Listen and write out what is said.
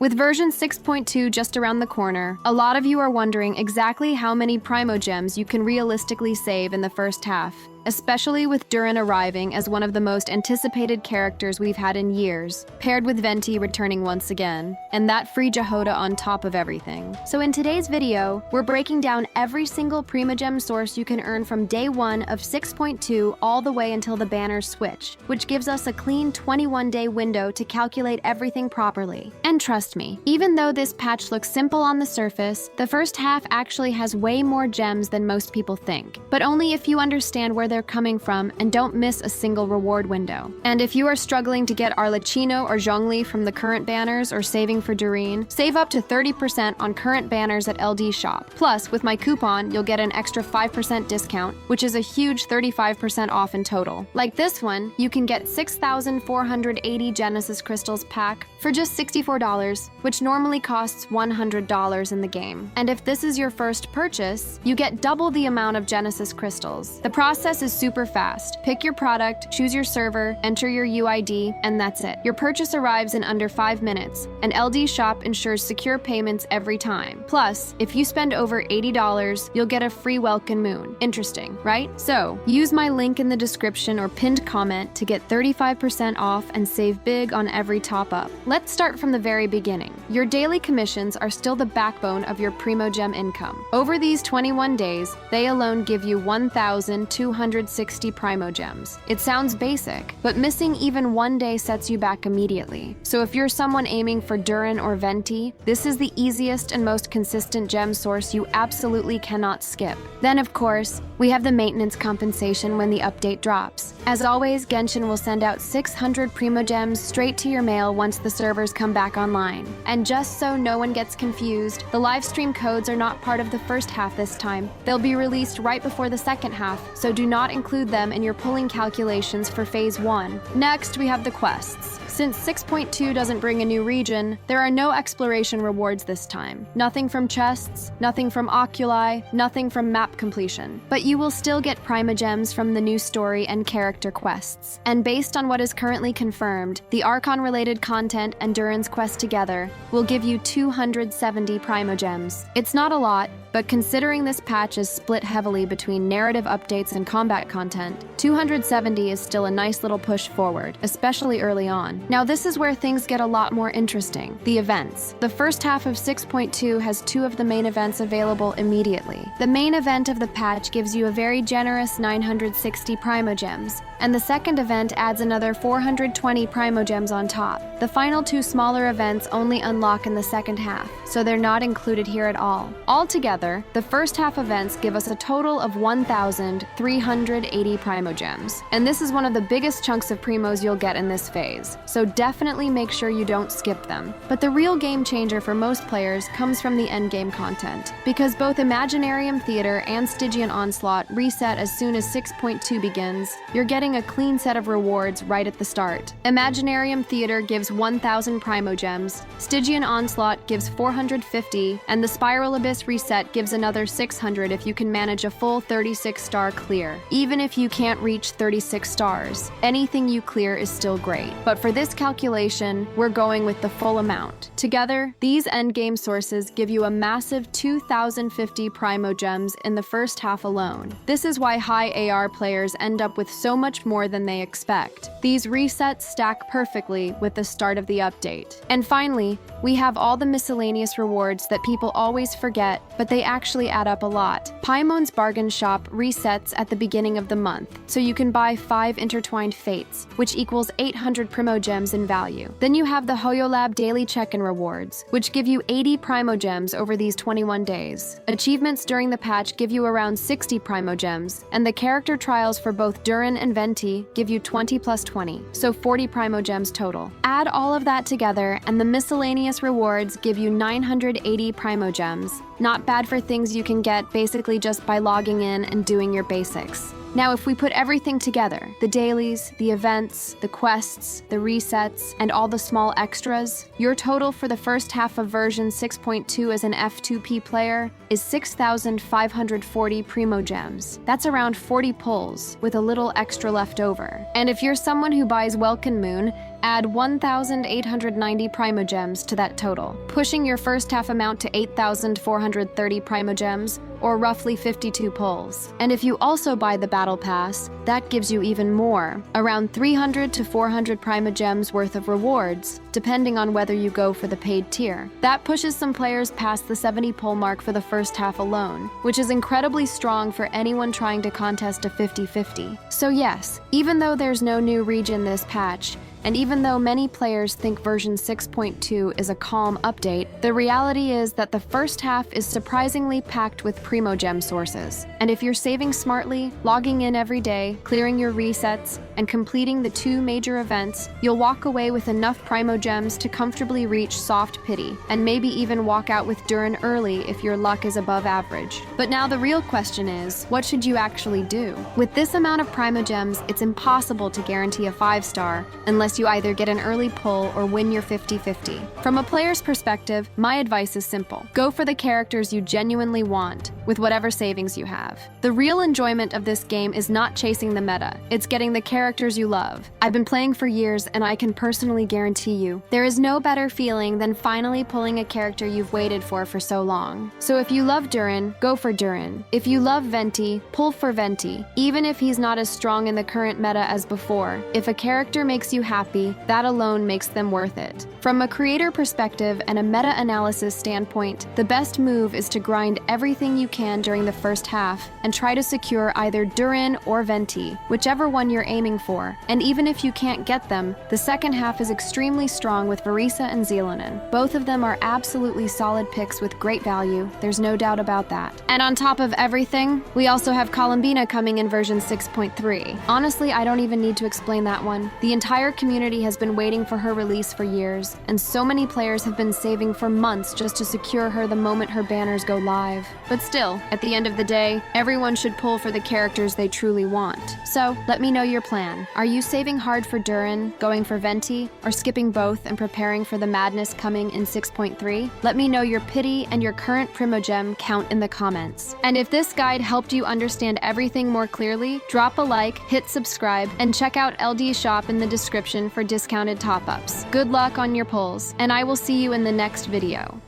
With version 6.2 just around the corner, a lot of you are wondering exactly how many primogems you can realistically save in the first half, especially with Durin arriving as one of the most anticipated characters we've had in years, paired with Venti returning once again, and that free jahoda on top of everything. So in today's video, we're breaking down every single primogem source you can earn from day 1 of 6.2 all the way until the banners switch, which gives us a clean 21-day window to calculate everything properly. And trust me, even though this patch looks simple on the surface, the first half actually has way more gems than most people think, but only if you understand where they're coming from and don't miss a single reward window. And if you are struggling to get Arlecchino or Zhongli from the current banners or saving for Durin, save up to 30% on current banners at LDShop. Plus, with my coupon, you'll get an extra 5% discount, which is a huge 35% off in total. Like this one, you can get 6,480 Genesis Crystals pack for just $64, which normally costs $100 in the game. And if this is your first purchase, you get double the amount of Genesis Crystals. The process is super fast. Pick your product, choose your server, enter your UID, and that's it. Your purchase arrives in under 5 minutes, and LDShop ensures secure payments every time. Plus, if you spend over $80, you'll get a free Welkin Moon. Interesting, right? So, use my link in the description or pinned comment to get 35% off and save big on every top-up. Let's start from the very beginning. Your daily commissions are still the backbone of your primogem income. Over these 21 days, they alone give you 1,260 primogems. It sounds basic, but missing even one day sets you back immediately. So if you're someone aiming for Durin or Venti, this is the easiest and most consistent gem source you absolutely cannot skip. Then, of course, we have the maintenance compensation when the update drops. As always, Genshin will send out 600 primogems straight to your mail once the servers come back online. And just so no one gets confused, the live stream codes are not part of the first half this time. They'll be released right before the second half, so do not include them in your pulling calculations for Phase 1. Next, we have the quests. Since 6.2 doesn't bring a new region, there are no exploration rewards this time. Nothing from chests, nothing from oculi, nothing from map completion. But you will still get primogems from the new story and character quests. And based on what is currently confirmed, the Archon-related content and Durin's quest together will give you 270 primogems. It's not a lot, but considering this patch is split heavily between narrative updates and combat content, 270 is still a nice little push forward, especially early on. Now this is where things get a lot more interesting, the events. The first half of 6.2 has 2 of the main events available immediately. The main event of the patch gives you a very generous 960 primogems, and the second event adds another 420 primogems on top. The final 2 smaller events only unlock in the second half, so they're not included here at all. Altogether, the first half events give us a total of 1,380 primogems, and this is one of the biggest chunks of primos you'll get in this phase, so definitely make sure you don't skip them. But the real game changer for most players comes from the endgame content, because both Imaginarium Theater and Stygian Onslaught reset as soon as 6.2 begins. You're getting a clean set of rewards right at the start. Imaginarium Theater gives 1,000 primogems, Stygian Onslaught gives 450, and the Spiral Abyss reset gives another 600 if you can manage a full 36-star clear. Even if you can't reach 36 stars, anything you clear is still great. But for this calculation, we're going with the full amount. Together, these endgame sources give you a massive 2,050 primogems in the first half alone. This is why high AR players end up with so much more than they expect. These resets stack perfectly with the start of the update. And finally, we have all the miscellaneous rewards that people always forget, but they actually add up a lot. Paimon's bargain shop resets at the beginning of the month, so you can buy 5 intertwined fates, which equals 800 primogems in value. Then you have the HoYoLab daily check-in rewards, which give you 80 primogems over these 21 days. Achievements during the patch give you around 60 primogems, and the character trials for both Durin and Venti give you 20 plus 20, so 40 primogems total. Add all of that together, and the miscellaneous rewards give you 980 primogems. Not bad for things you can get basically just by logging in and doing your basics. Now, if we put everything together, the dailies, the events, the quests, the resets, and all the small extras, your total for the first half of version 6.2 as an F2P player is 6,540 primogems. That's around 40 pulls, with a little extra left over. And if you're someone who buys Welkin Moon, Add 1,890 primogems to that total, pushing your first half amount to 8,430 primogems, or roughly 52 pulls. And if you also buy the Battle Pass, that gives you even more, around 300 to 400 primogems worth of rewards, depending on whether you go for the paid tier. That pushes some players past the 70 pull mark for the first half alone, which is incredibly strong for anyone trying to contest a 50-50. So yes, even though there's no new region this patch, and even though many players think version 6.2 is a calm update, the reality is that the first half is surprisingly packed with primogem sources. And if you're saving smartly, logging in every day, clearing your resets, and completing the 2 major events, you'll walk away with enough primogems to comfortably reach soft pity, and maybe even walk out with DURIN early if your luck is above average. But now the real question is, what should you actually do? With this amount of primogems, it's impossible to guarantee a 5-star unless you either get an early pull or win your 50-50. From a player's perspective, my advice is simple. Go for the characters you genuinely want, with whatever savings you have. The real enjoyment of this game is not chasing the meta, it's getting the characters you love. I've been playing for years, and I can personally guarantee you, there is no better feeling than finally pulling a character you've waited for so long. So if you love DURIN, go for DURIN. If you love Venti, pull for Venti, even if he's not as strong in the current meta as before. If a character makes you happy, that alone makes them worth it. From a creator perspective and a meta-analysis standpoint, the best move is to grind everything you can during the first half and try to secure either DURIN or Venti, whichever one you're aiming for. And even if you can't get them, the second half is extremely strong with Verisa and Zelanin. Both of them are absolutely solid picks with great value, there's no doubt about that. And on top of everything, we also have Columbina coming in version 6.3. Honestly, I don't even need to explain that one. The entire community has been waiting for her release for years, and so many players have been saving for months just to secure her the moment her banners go live. But still, at the end of the day, everyone should pull for the characters they truly want. So, let me know your plan. Are you saving hard for DURIN, going for Venti, or skipping both and preparing for the madness coming in 6.3? Let me know your pity and your current primogem count in the comments. And if this guide helped you understand everything more clearly, drop a like, hit subscribe, and check out LDShop in the description for discounted top-ups. Good luck on your pulls, and I will see you in the next video.